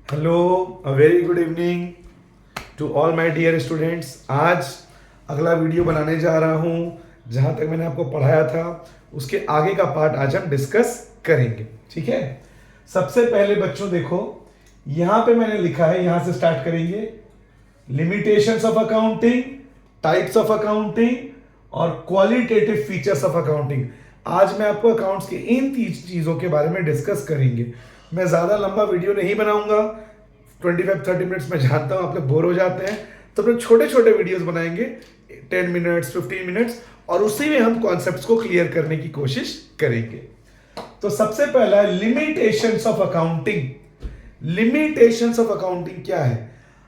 Hello, a very good evening to all my dear students. आज अगला video बनाने जा रहा हूँ। जहाँ तक मैंने आपको पढ़ाया था उसके आगे का पार्ट आज हम डिस्कस करेंगे। ठीक है, सबसे पहले बच्चों देखो, यहाँ पे मैंने लिखा है, यहाँ से स्टार्ट करेंगे। Limitations of accounting, types of accounting और क्वालिटेटिव फीचर्स ऑफ अकाउंटिंग। आज मैं आपको अकाउंट्स के इन तीन चीज़ों के बारे में डिस्कस करेंगे। मैं ज़्यादा लंबा वीडियो नहीं बनाऊंगा, 25-30 मिनट्स में जानता हूँ आप लोग बोर हो जाते हैं, तो अपने छोटे छोटे वीडियोस बनाएंगे 10 मिनट्स 15 मिनट्स, और उसी में हम कॉन्सेप्ट्स को क्लियर करने की कोशिश करेंगे। तो सबसे पहला है limitations of accounting. Limitations of accounting क्या है?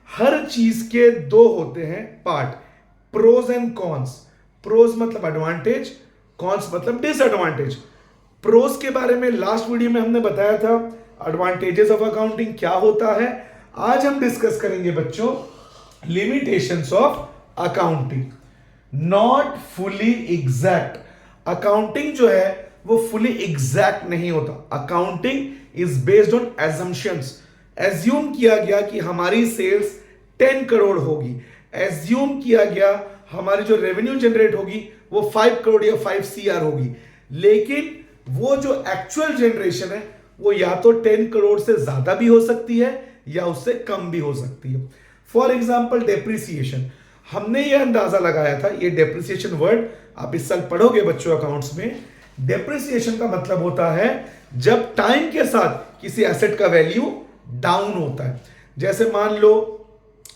हर चीज के दो होते हैं part, pros and cons. Pros मतलब एडवांटेज, कॉन्स मतलब डिसएडवांटेज। प्रोज के बारे में लास्ट वीडियो में हमने बताया था, एडवांटेजेस ऑफ अकाउंटिंग क्या होता है। आज हम डिस्कस करेंगे बच्चों limitations of accounting. Not fully exact. Accounting जो है वो फुली एग्जैक्ट नहीं होता। Accounting is based on assumptions. Assume किया गया कि हमारी सेल्स 10 करोड़ होगी, एज्यूम किया गया हमारी जो रेवेन्यू जनरेट होगी वो 5 करोड़ या 5 CR होगी, लेकिन वो जो एक्चुअल जनरेशन है वो या तो 10 करोड़ से ज्यादा भी हो सकती है या उससे कम भी हो सकती है। फॉर एग्जाम्पल डेप्रिसिएशन, हमने ये अंदाजा लगाया था, ये डेप्रिसिएशन वर्ड आप इस साल पढ़ोगे बच्चों अकाउंट्स में। डेप्रिसिएशन का मतलब होता है जब टाइम के साथ किसी एसेट का वैल्यू डाउन होता है। जैसे मान लो,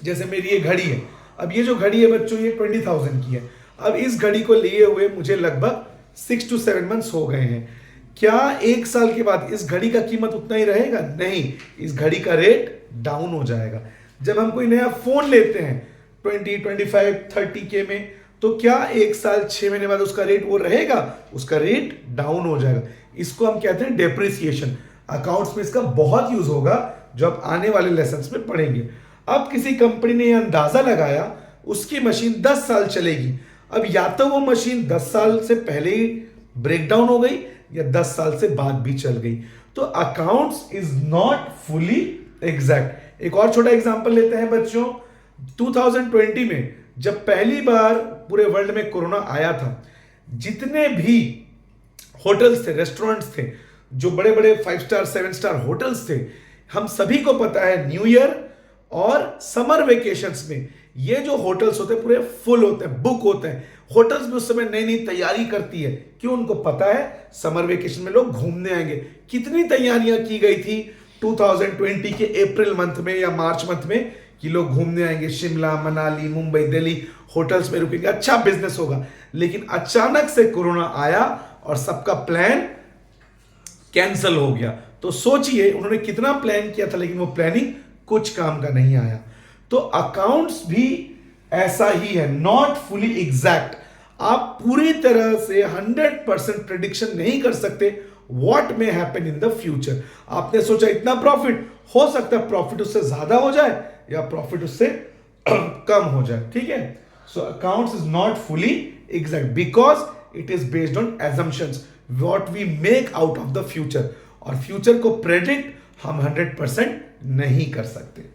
जैसे मेरी ये घड़ी है, अब ये जो घड़ी है बच्चों ये 20,000 की है। अब इस घड़ी को लिए हुए मुझे लगभग 6 to 7 मंथ्स हो गए हैं। क्या एक साल के बाद इस घड़ी का कीमत उतना ही रहेगा? नहीं, इस घड़ी का रेट डाउन हो जाएगा। जब हम कोई नया फोन लेते हैं 20, 25, 30 के में, तो क्या एक साल 6 महीने बाद उसका रेट वो रहेगा? उसका रेट डाउन हो जाएगा। इसको हम कहते हैं डेप्रिसिएशन। अकाउंट्स में इसका बहुत यूज होगा जो आप आने वाले लेसन्स में पढ़ेंगे। अब किसी कंपनी ने यह अंदाजा लगाया उसकी मशीन 10 साल चलेगी। अब या तो वो मशीन 10 साल से पहले ही ब्रेक डाउन हो गई या 10 साल से बाद भी चल गई। तो accounts is not fully exact. एक और छोटा एग्जांपल लेते हैं बच्चों। 2020 में जब पहली बार पूरे वर्ल्ड में कोरोना आया था, जितने भी होटल्स थे, रेस्टोरेंट्स थे, जो बड़े बड़े 5 स्टार 7 स्टार होटल्स थे, हम सभी को पता है न्यू ईयर और समर वेकेशंस में ये जो होटल्स होते हैं पूरे फुल होते हैं, बुक होते हैं। होटल्स भी उस समय नई नई तैयारी करती है, क्यों? उनको पता है समर वेकेशन में लोग घूमने आएंगे। कितनी तैयारियां की गई थी 2020 के अप्रैल मंथ में या मार्च मंथ में कि लोग घूमने आएंगे, शिमला, मनाली, मुंबई, दिल्ली, होटल्स में रुकेंगे, अच्छा बिजनेस होगा। लेकिन अचानक से कोरोना आया और सबका प्लान कैंसिल हो गया। तो सोचिए उन्होंने कितना प्लान किया था, लेकिन वो प्लानिंग कुछ काम का नहीं आया। तो अकाउंट्स भी ऐसा ही है, नॉट फुली एग्जैक्ट। आप पूरी तरह से 100% प्रेडिक्शन नहीं कर सकते what may happen in the future. आपने सोचा इतना प्रॉफिट, हो सकता है प्रॉफिट उससे ज्यादा हो जाए या प्रॉफिट उससे कम हो जाए। ठीक है, so accounts is not fully exact because it is based on assumptions, what we make out of the future. और फ्यूचर को प्रेडिक्ट हम 100% नहीं कर सकते।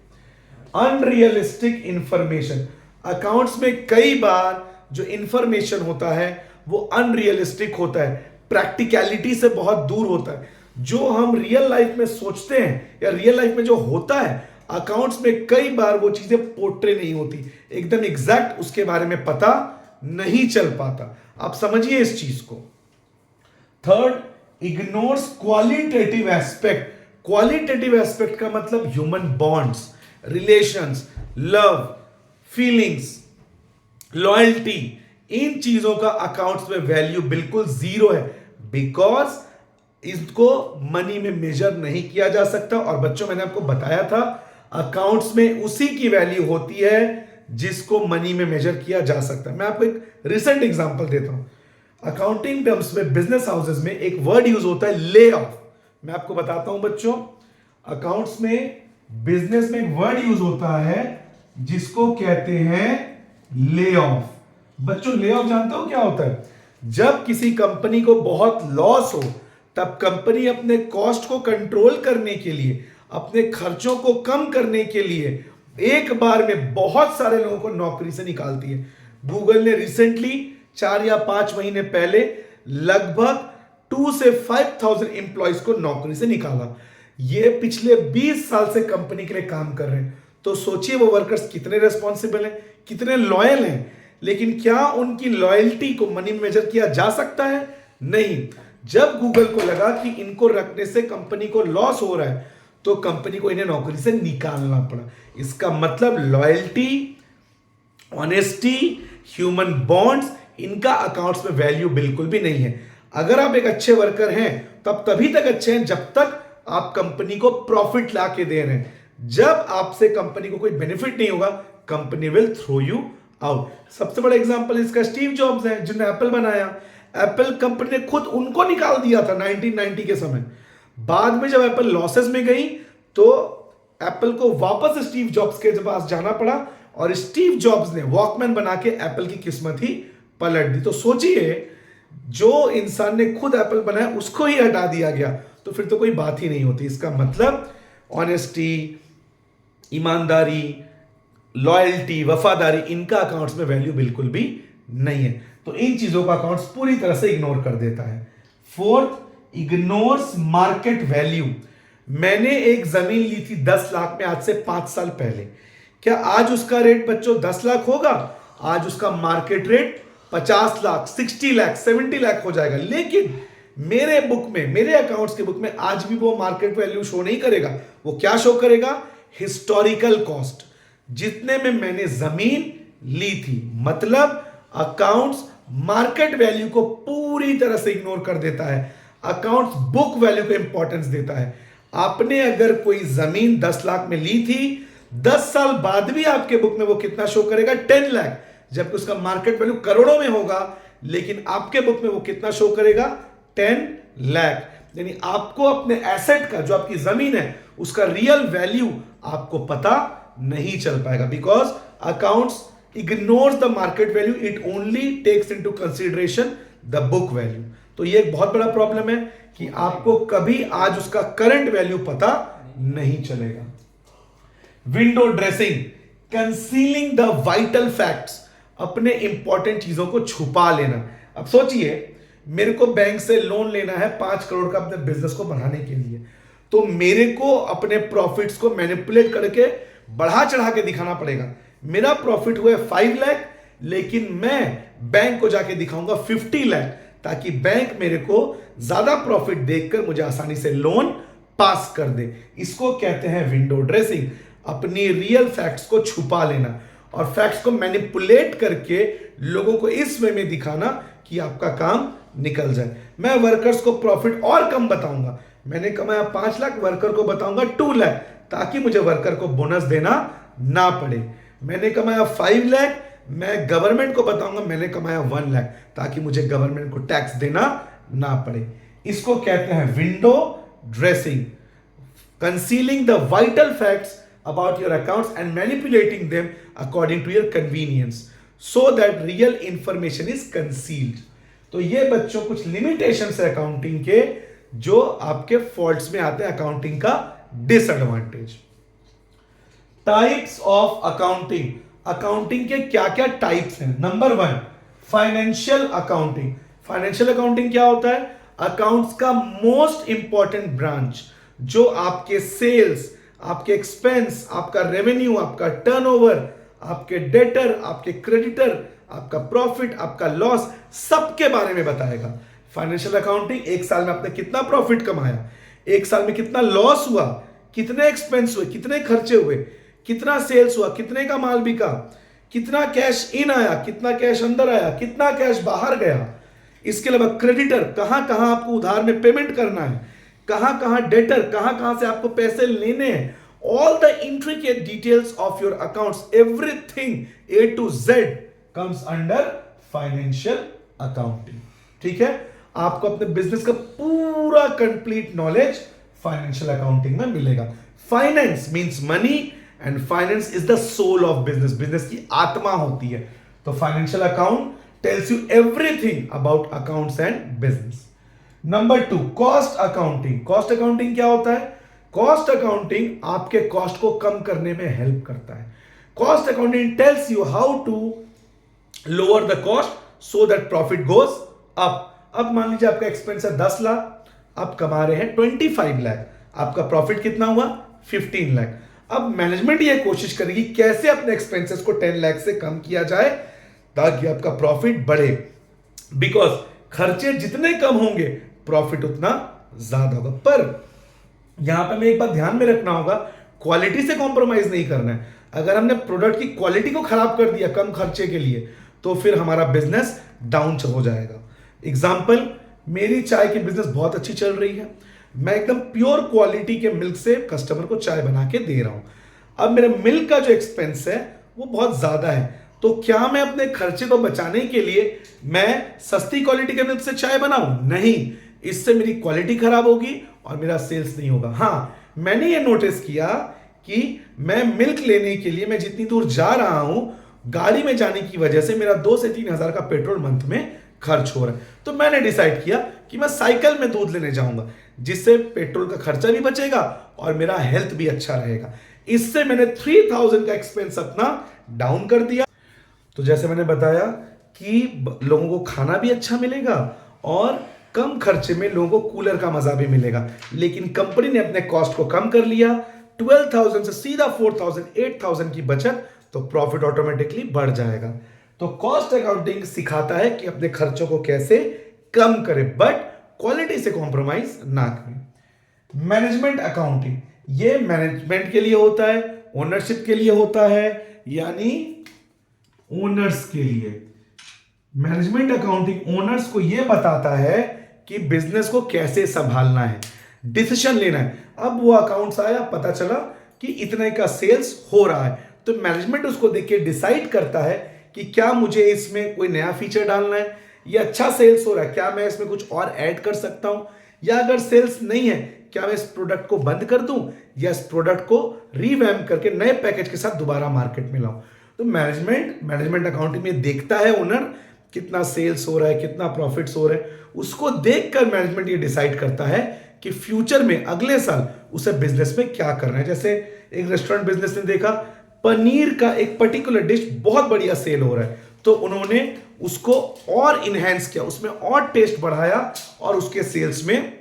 अनरियलिस्टिक इंफॉर्मेशन, अकाउंट्स में कई बार जो इंफॉर्मेशन होता है वो अनरियलिस्टिक होता है, प्रैक्टिकलिटी से बहुत दूर होता है। जो हम रियल लाइफ में सोचते हैं या रियल लाइफ में जो होता है, अकाउंट्स में कई बार वो चीजें पोर्ट्रे नहीं होती, एकदम एग्जैक्ट उसके बारे में पता नहीं चल पाता। आप समझिए इस चीज को। Third, ignores qualitative aspect. Qualitative aspect का मतलब human bonds, relations, love, feelings, loyalty, इन चीजों का अकाउंट्स में वैल्यू बिल्कुल जीरो है, बिकॉज इसको मनी में मेजर नहीं किया जा सकता। और बच्चों मैंने आपको बताया था अकाउंट्स में उसी की वैल्यू होती है जिसको मनी में मेजर किया जा सकता है। मैं आपको एक रिसेंट एग्जांपल देता हूं। अकाउंटिंग टर्म्स में बिजनेस हाउसेस में एक वर्ड यूज होता है ले ऑफ। मैं आपको बताता हूं बच्चों, अकाउंट्स में बिजनेस में वर्ड यूज होता है जिसको कहते हैं ले ऑफ। बच्चों ले ऑफ जानते हो क्या होता है? जब किसी कंपनी को बहुत लॉस हो तब कंपनी अपने कॉस्ट को कंट्रोल करने के लिए अपने खर्चों को कम करने के लिए एक बार में बहुत सारे लोगों को नौकरी से निकालती है। गूगल ने रिसेंटली 4 या 5 महीने पहले लगभग 2 से 5,000 एम्प्लॉयज को नौकरी से निकाला। ये पिछले 20 साल से कंपनी के लिए काम कर रहे हैं। तो सोचिए वो वर्कर्स कितने रेस्पॉन्सिबल हैं, कितने लॉयल हैं। लेकिन क्या उनकी लॉयल्टी को मनी में मेजर किया जा सकता है? नहीं। जब गूगल को लगा कि इनको रखने से कंपनी को लॉस हो रहा है तो कंपनी को इन्हें नौकरी से निकालना पड़ा। इसका मतलब लॉयल्टी, ऑनेस्टी, ह्यूमन बॉन्ड्स, इनका अकाउंट्स में वैल्यू बिल्कुल भी नहीं है। अगर आप एक अच्छे वर्कर हैं तब तभी तक अच्छे हैं जब तक आप कंपनी को प्रॉफिट ला के दे रहे हैं। जब आपसे कंपनी को कोई बेनिफिट नहीं होगा, company will throw you out. सबसे बड़ा एग्जांपल इसका स्टीव जॉब्स है, जिन्होंने एप्पल बनाया। एप्पल कंपनी ने खुद उनको निकाल दिया था 1990 के समय। बाद में जब एप्पल लॉसेस में गई तो एप्पल को वापस स्टीव जॉब्स के पास जाना पड़ा और स्टीव जॉब्स ने वॉकमैन बना के एप्पल की किस्मत ही पलट दी। तो सोचिए, जो इंसान ने खुद एप्पल बनाया उसको ही हटा दिया गया तो फिर तो कोई बात ही नहीं होती। इसका मतलब ऑनेस्टी, ईमानदारी, लॉयल्टी, वफादारी, इनका अकाउंट्स में वैल्यू बिल्कुल भी नहीं है। तो इन चीजों का अकाउंट्स पूरी तरह से इग्नोर कर देता है। Fourth, ignores market value. मैंने एक जमीन ली थी 10 लाख में आज से 5 साल पहले। क्या आज उसका रेट बच्चों 10 लाख होगा? आज उसका मार्केट रेट 50 लाख, 60 लाख, 70 लाख हो जाएगा। लेकिन मेरे बुक में, मेरे अकाउंट्स के बुक में आज भी वो मार्केट वैल्यू शो नहीं करेगा। वो क्या शो करेगा? हिस्टोरिकल कॉस्ट, जितने में मैंने जमीन ली थी। मतलब अकाउंट्स मार्केट वैल्यू को पूरी तरह से इग्नोर कर देता है, अकाउंट्स बुक वैल्यू को इंपॉर्टेंस देता है। आपने अगर कोई जमीन 10 लाख में ली थी, 10 साल बाद भी आपके बुक में वो कितना शो करेगा? 10 लाख, जबकि उसका मार्केट वैल्यू करोड़ों में होगा। लेकिन आपके बुक में वो कितना शो करेगा? 10 लाख। यानी आपको अपने एसेट का, जो आपकी जमीन है, उसका रियल वैल्यू आपको पता नहीं चल पाएगा, because accounts ignores the market value, it only takes into consideration the book value. तो ये एक बहुत बड़ा प्रॉब्लम है कि आपको कभी आज उसका करंट वैल्यू पता नहीं चलेगा। Window dressing, concealing the vital facts, अपने इंपॉर्टेंट चीजों को छुपा लेना। अब सोचिए, मेरे को बैंक से लोन लेना है 5 करोड़ का अपने बिजनेस को बढ़ाने के लिए, तो मेरे को अपने प्रॉफिट्स को मैनिपुलेट करके बढ़ा चढ़ा के दिखाना पड़ेगा। मेरा प्रॉफिट हुआ 5 लाख, लेकिन मैं बैंक को जाके दिखाऊंगा 50 लाख, ताकि बैंक मेरे को ज्यादा प्रॉफिट देखकर मुझे आसानी से लोन पास कर दे। इसको कहते हैं विंडो ड्रेसिंग, अपनी रियल फैक्ट्स को छुपा लेना और फैक्ट्स को मैनिपुलेट करके लोगों को इस वे में दिखाना कि आपका काम निकल जाए। मैं वर्कर्स को प्रॉफिट और कम बताऊंगा, मैंने कमाया 5 लाख, वर्कर को बताऊंगा 2 लाख, ताकि मुझे वर्कर को बोनस देना ना पड़े। मैंने कमाया 5 लाख, मैं गवर्नमेंट को बताऊंगा मैंने कमाया 1 लाख, ताकि मुझे गवर्नमेंट को टैक्स देना ना पड़े। इसको कहते हैं window dressing, concealing the vital facts about your accounts and manipulating them according to your convenience so that real information is concealed। तो ये बच्चों कुछ लिमिटेशंस है अकाउंटिंग के, जो आपके फॉल्ट्स में आते हैं, अकाउंटिंग का disadvantage. Types of accounting, accounting के क्या क्या टाइप्स हैं? Number 1, financial accounting. Financial accounting क्या होता है? अकाउंट्स का मोस्ट इंपॉर्टेंट ब्रांच, जो आपके सेल्स, आपके एक्सपेंस, आपका रेवेन्यू, आपका टर्नओवर, आपके डेटर, आपके क्रेडिटर, आपका प्रॉफिट, आपका लॉस, सबके बारे में बताएगा। फाइनेंशियल अकाउंटिंग, एक साल में आपने कितना प्रॉफिट कमाया, एक साल में कितना लॉस हुआ, कितने एक्सपेंस हुए, कितने खर्चे हुए, कितना सेल्स हुआ, कितने का माल बिका, कितना कैश इन आया, कितना कैश अंदर आया, कितना कैश बाहर गया। इसके अलावा क्रेडिटर, कहां कहां आपको उधार में पेमेंट करना है, कहां कहां डेटर, कहां कहां से आपको पैसे लेने हैं। All the intricate details of your accounts, everything A to Z comes under financial accounting. ठीक है, आपको अपने बिजनेस का पूरा कंप्लीट नॉलेज फाइनेंशियल अकाउंटिंग में मिलेगा। Finance means money and finance is the soul of business, business की आत्मा होती है। तो financial account tells you everything about accounts and business. Number 2, cost accounting. Cost accounting क्या होता है? कॉस्ट अकाउंटिंग आपके कॉस्ट को कम करने में हेल्प करता है। Cost accounting tells you how to lower the cost so that profit goes up. अब मान लीजिए आपका एक्सपेंस है 10 लाख, आप कमा रहे हैं 25 लाख, आपका प्रॉफिट कितना हुआ 15 लाख। अब मैनेजमेंट ये कोशिश करेगी कैसे अपने एक्सपेंसेस को 10 लाख से कम किया जाए ताकि आपका प्रॉफिट बढ़े, बिकॉज खर्चे जितने कम होंगे प्रॉफिट उतना ज्यादा होगा। पर यहां पे हमें एक बात ध्यान में रखना होगा, क्वालिटी से कॉम्प्रोमाइज नहीं करना है। अगर हमने प्रोडक्ट की क्वालिटी को खराब कर दिया कम खर्चे के लिए तो फिर हमारा बिजनेस डाउन हो जाएगा। एग्जाम्पल, मेरी चाय की बिजनेस बहुत अच्छी चल रही है, मैं एकदम प्योर क्वालिटी के मिल्क से कस्टमर को चाय बना के दे रहा हूं। अब मेरे मिल्क का जो एक्सपेंस है वो बहुत ज्यादा है, तो क्या मैं अपने खर्चे को बचाने के लिए मैं सस्ती क्वालिटी के मिल्क से चाय बनाऊं? नहीं, इससे मेरी क्वालिटी खराब होगी और मेरा सेल्स नहीं होगा। हाँ, मैंने ये नोटिस किया कि मैं मिल्क लेने के लिए मैं जितनी दूर जा रहा हूं गाड़ी में जाने की वजह से मेरा 2 से 3 हजार का पेट्रोल मंथ में खर्च हो रहा है। तो मैंने डिसाइड किया कि मैं साइकिल में दूध लेने जाऊंगा, जिससे पेट्रोल का खर्चा भी बचेगा और मेरा हेल्थ भी अच्छा रहेगा। इससे मैंने 3000 का एक्सपेंस अपना डाउन कर दिया। तो जैसे मैंने बताया कि लोगों को खाना भी अच्छा मिलेगा और कम खर्चे में लोगों को कूलर का मजा भी मिलेगा। लेकिन कंपनी ने अपने कॉस्ट को कम कर लिया, 12,000 से सीधा 4,000 8,000 की बचत, तो प्रॉफिट ऑटोमेटिकली बढ़ जाएगा। तो कॉस्ट अकाउंटिंग सिखाता है कि अपने खर्चों को कैसे कम करें बट क्वालिटी से कॉम्प्रोमाइज ना करें। मैनेजमेंट अकाउंटिंग, ये मैनेजमेंट के लिए होता है, ओनरशिप के लिए होता है, यानी ओनर्स के लिए। मैनेजमेंट अकाउंटिंग ओनर्स को यह बताता है कि बिजनेस को कैसे संभालना है, डिसीजन लेना है। अब वो अकाउंट्स आया, पता चला कि इतने का सेल्स हो रहा है, तो मैनेजमेंट उसको देख के डिसाइड करता है कि क्या मुझे इसमें कोई नया फीचर डालना है, ये अच्छा सेल्स हो रहा है, क्या मैं इसमें कुछ और ऐड कर सकता हूं, या अगर सेल्स नहीं है क्या मैं इस प्रोडक्ट को बंद कर दूं या इस प्रोडक्ट को रीवैम्प करके नए पैकेज के साथ दोबारा मार्केट में लाऊं। तो मैनेजमेंट अकाउंटिंग में देखता है ओनर कितना सेल्स हो रहा है, कितना प्रॉफिट्स हो रहे हैं, उसको देखकर मैनेजमेंट ये डिसाइड करता है कि फ्यूचर में अगले साल उसे बिजनेस में क्या करना है। जैसे एक रेस्टोरेंट बिजनेस ने देखा पनीर का एक पर्टिकुलर डिश बहुत बढ़िया सेल हो रहा है, तो उन्होंने उसको और इनहेंस किया, उसमें और टेस्ट बढ़ाया और उसके सेल्स में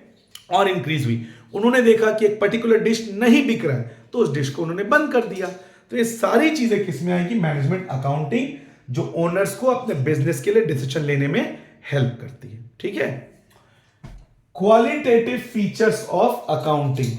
और इंक्रीज हुई। उन्होंने देखा कि एक पर्टिकुलर डिश नहीं बिक रहा है, तो उस डिश को उन्होंने बंद कर दिया। तो ये सारी चीजें किसमें आएगी? मैनेजमेंट अकाउंटिंग, जो ओनर्स को अपने बिजनेस के लिए डिसीजन लेने में हेल्प करती है। ठीक है। Qualitative features of accounting.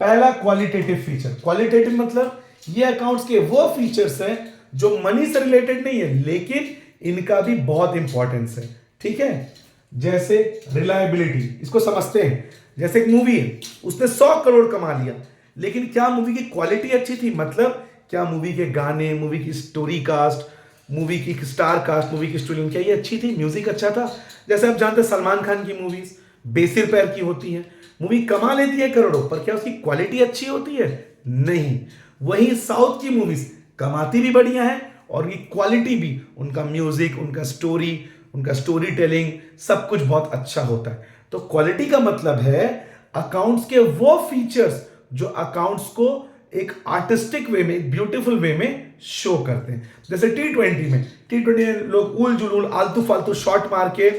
पहला क्वालिटेटिव फीचर, क्वालिटेटिव मतलब ये अकाउंट्स के वो फीचर्स हैं जो मनी से रिलेटेड नहीं है लेकिन इनका भी बहुत इंपॉर्टेंस है। ठीक है। जैसे रिलायबिलिटी, इसको समझते हैं। जैसे एक मूवी है, उसने 100 करोड़ कमा लिया, लेकिन क्या मूवी की क्वालिटी अच्छी थी? मतलब क्या मूवी के गाने, मूवी की स्टोरी कास्ट, मूवी की स्टार कास्ट, मूवी की स्टोरी क्या ये अच्छी थी? म्यूजिक अच्छा था? जैसे आप जानते हैं सलमान खान की मूवीज बेसिर पैर की होती हैं, मूवी कमा लेती है करोड़ों, पर क्या उसकी क्वालिटी अच्छी होती है? नहीं। वही साउथ की मूवीज कमाती भी बढ़िया है और उनकी क्वालिटी भी, उनका म्यूजिक, उनका स्टोरी, उनका स्टोरी टेलिंग, सब कुछ बहुत अच्छा होता है। तो क्वालिटी का मतलब है अकाउंट्स के वो फीचर्स जो अकाउंट्स को एक आर्टिस्टिक वे में, ब्यूटीफुल वे में शो करते हैं। जैसे टी20 में लोग उल जुलूल आलतू फालतू शॉट मार के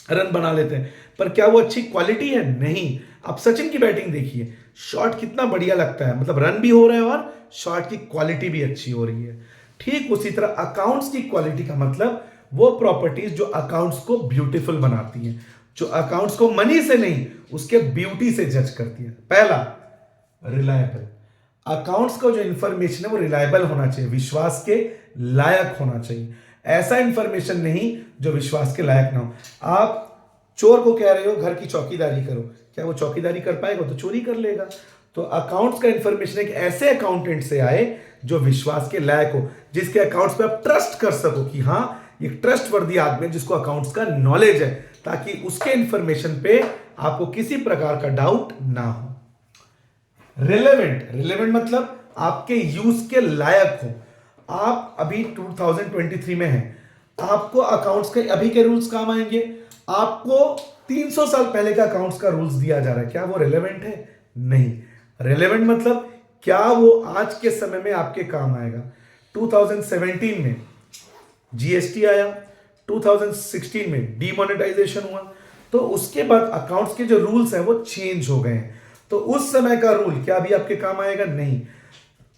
रन बना लेते हैं, पर क्या वो अच्छी क्वालिटी है? नहीं। आप सचिन की बैटिंग देखिए, शॉट कितना बढ़िया लगता है, मतलब रन भी हो रहे हैं और शॉट की क्वालिटी भी अच्छी हो रही है। ठीक उसी तरह अकाउंट्स की क्वालिटी का मतलब वो प्रॉपर्टीज जो अकाउंट्स को ब्यूटीफुल बनाती हैं, जो अकाउंट्स को मनी से नहीं उसके ब्यूटी से जज करती है। पहला, रिलायबल। अकाउंट्स का जो इंफॉर्मेशन है वो रिलायबल होना चाहिए, विश्वास के लायक होना चाहिए। ऐसा इंफॉर्मेशन नहीं जो विश्वास के लायक ना हो। आप चोर को कह रहे हो घर की चौकीदारी करो, क्या वो चौकीदारी कर पाएगा? तो चोरी कर लेगा। तो अकाउंट्स का इंफॉर्मेशन एक ऐसे अकाउंटेंट से आए जो विश्वास के लायक हो, जिसके अकाउंट्स पे आप ट्रस्ट कर सको कि हाँ ये ट्रस्ट वर्दी आदमी है जिसको अकाउंट्स का नॉलेज है, ताकि उसके इंफॉर्मेशन पे आपको किसी प्रकार का डाउट ना हो। रिलेवेंट मतलब आपके यूज के लायक हो। आप अभी 2023 में हैं, आपको अकाउंट्स के अभी के रूल्स काम आएंगे? आपको 300 साल पहले का अकाउंट्स का रूल्स दिया जा रहा है, क्या वो रिलेवेंट है? नहीं। रेलेवेंट मतलब क्या वो आज के समय में आपके काम आएगा। 2017 में जीएसटी आया, 2016 में डीमोनेटाइजेशन हुआ, तो उसके बाद अकाउंट्स के जो रूल्स हैं वो चेंज हो गए हैं। तो उस समय का रूल क्या अभी आपके काम आएगा? नहीं।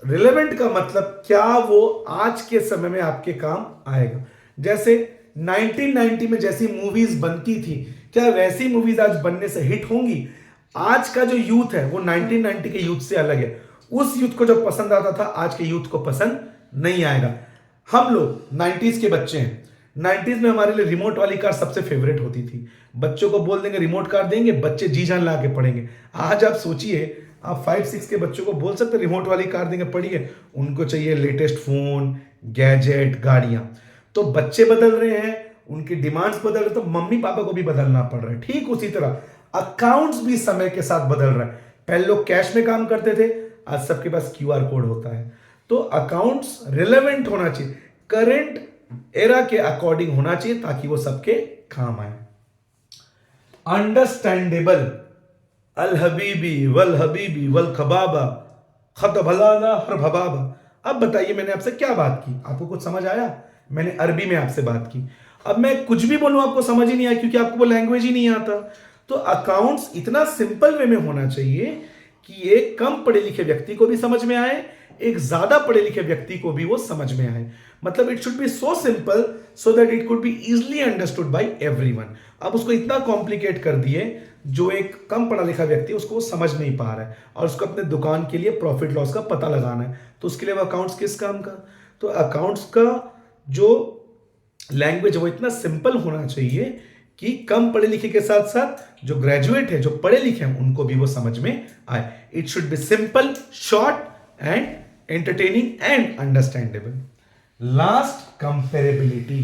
रिलेवेंट का मतलब क्या वो आज के समय में आपके काम आएगा। जैसे 1990 में जैसी मूवीज बनती थी, क्या वैसी मूवीज आज बनने से हिट होंगी? आज का जो यूथ है वो 1990 के यूथ से अलग है। उस यूथ को जो पसंद आता था आज के यूथ को पसंद नहीं आएगा। हम लोग 90s के बच्चे हैं। 90s में हमारे लिए रिमोट वाली कार सबसे फेवरेट होती थी। बच्चों को बोल देंगे रिमोट कार देंगे, बच्चे जी जान ला के पढ़ेंगे। आज आप सोचिए, आप 5-6 के बच्चों को बोल सकते रिमोट वाली कार देंगे पढ़िए, उनको चाहिए लेटेस्ट फोन, गैजेट, गाड़ियां। तो बच्चे बदल रहे हैं, उनकी डिमांड्स बदल रहे, तो मम्मी पापा को भी बदलना पड़ रहा है। ठीक उसी तरह अकाउंट्स भी समय के साथ बदल रहा है। पहले लोग कैश में काम करते थे, आज सबके पास क्यूआर कोड होता है। तो अकाउंट्स रिलेवेंट होना चाहिए, करंट एरा के अकॉर्डिंग होना चाहिए, ताकि वो सबके काम आए। अंडरस्टैंडेबल, अल हबीबी वल खबाबा खत भलाना हर भबाबा। अब बताइए मैंने आपसे क्या बात की, आपको कुछ समझ आया? मैंने अरबी में आपसे बात की। अब मैं कुछ भी बोलूं आपको समझ ही नहीं आया, क्योंकि आपको वो लैंग्वेज ही नहीं आता। तो अकाउंट्स इतना सिंपल वे में होना चाहिए कि एक कम पढ़े लिखे व्यक्ति को भी समझ में आए, एक ज्यादा पढ़े लिखे व्यक्ति को भी वो समझ में आए। मतलब it should be so simple so that it could be easily understood by everyone. अब उसको इतना कॉम्प्लिकेट कर दिए, जो एक कम पढ़ा लिखा व्यक्ति उसको वो समझ नहीं पा रहा है, और उसको अपने दुकान के लिए प्रॉफिट लॉस का पता लगाना है, तो उसके लिए वो अकाउंट्स किस काम का? तो अकाउंट्स का जो लैंग्वेज वो इतना सिंपल होना चाहिए कि कम पढ़े लिखे के साथ साथ जो ग्रेजुएट है, जो पढ़े लिखे हैं, उनको भी वो समझ में आए। It should be simple, short and entertaining and understandable. Last, comparability.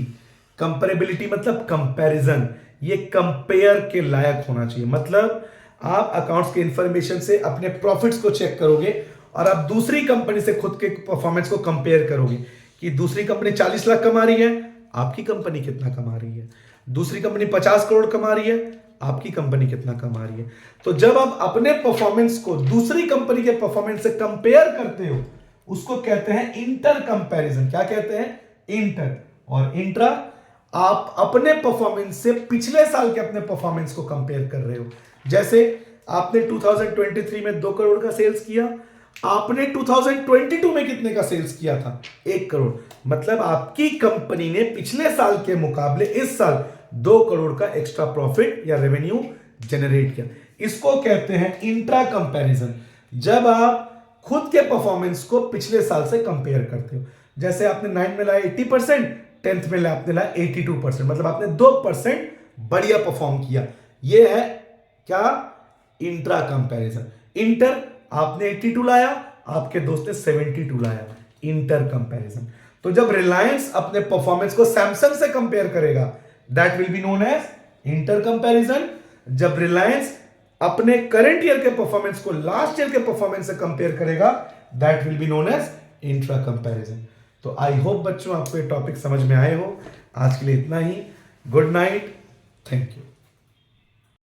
Comparability मतलब कंपैरिजन, ये कंपेयर के लायक होना चाहिए। मतलब आप अकाउंट्स के इंफॉर्मेशन से अपने प्रॉफिट्स को चेक करोगे और आप दूसरी कंपनी से खुद के परफॉर्मेंस को कंपेयर करोगे कि दूसरी कंपनी 40 लाख कमा रही है, आपकी कंपनी कितना कमा रही है। दूसरी कंपनी 50 करोड़ कमा रही है, आपकी कंपनी कितना कमा रही है। तो जब आप अपने परफॉर्मेंस को दूसरी कंपनी के परफॉर्मेंस से कंपेयर करते हो, उसको कहते हैं इंटर कंपैरिजन। क्या कहते हैं? इंटर। और इंट्रा, आप अपने परफॉर्मेंस से पिछले साल के अपने परफॉर्मेंस को कंपेयर कर रहे हो। जैसे आपने 2023 में 2 करोड़ का सेल्स किया, आपने 2022 में कितने का सेल्स किया था? 1 करोड़। मतलब आपकी कंपनी ने पिछले साल के मुकाबले इस साल 2 करोड़ का एक्स्ट्रा प्रॉफिट या रेवेन्यू जनरेट किया। इसको कहते हैं इंट्रा कंपैरिजन, जब आप खुद के परफॉर्मेंस को पिछले साल से कंपेयर करते हो। जैसे आपने 9 में लाया 80%, 10th में आपने लाया 82%, मतलब आपने 2% बढ़िया परफॉर्म किया। यह है क्या? Intra comparison. इंटर, आपने 82 लाया, आपके दोस्त ने 72 लाया, इंटर कंपैरिजन। तो जब रिलायंस अपने परफॉर्मेंस को सैमसंग से कंपेयर करेगा, that will be known as inter comparison. जब रिलायंस अपने करंट ईयर के परफॉर्मेंस को लास्ट ईयर के परफॉर्मेंस से कंपेयर करेगा, that will be known as intra comparison. तो आई होप बच्चों आपको ये टॉपिक समझ में आए हो। आज के लिए इतना ही। Good night, thank you.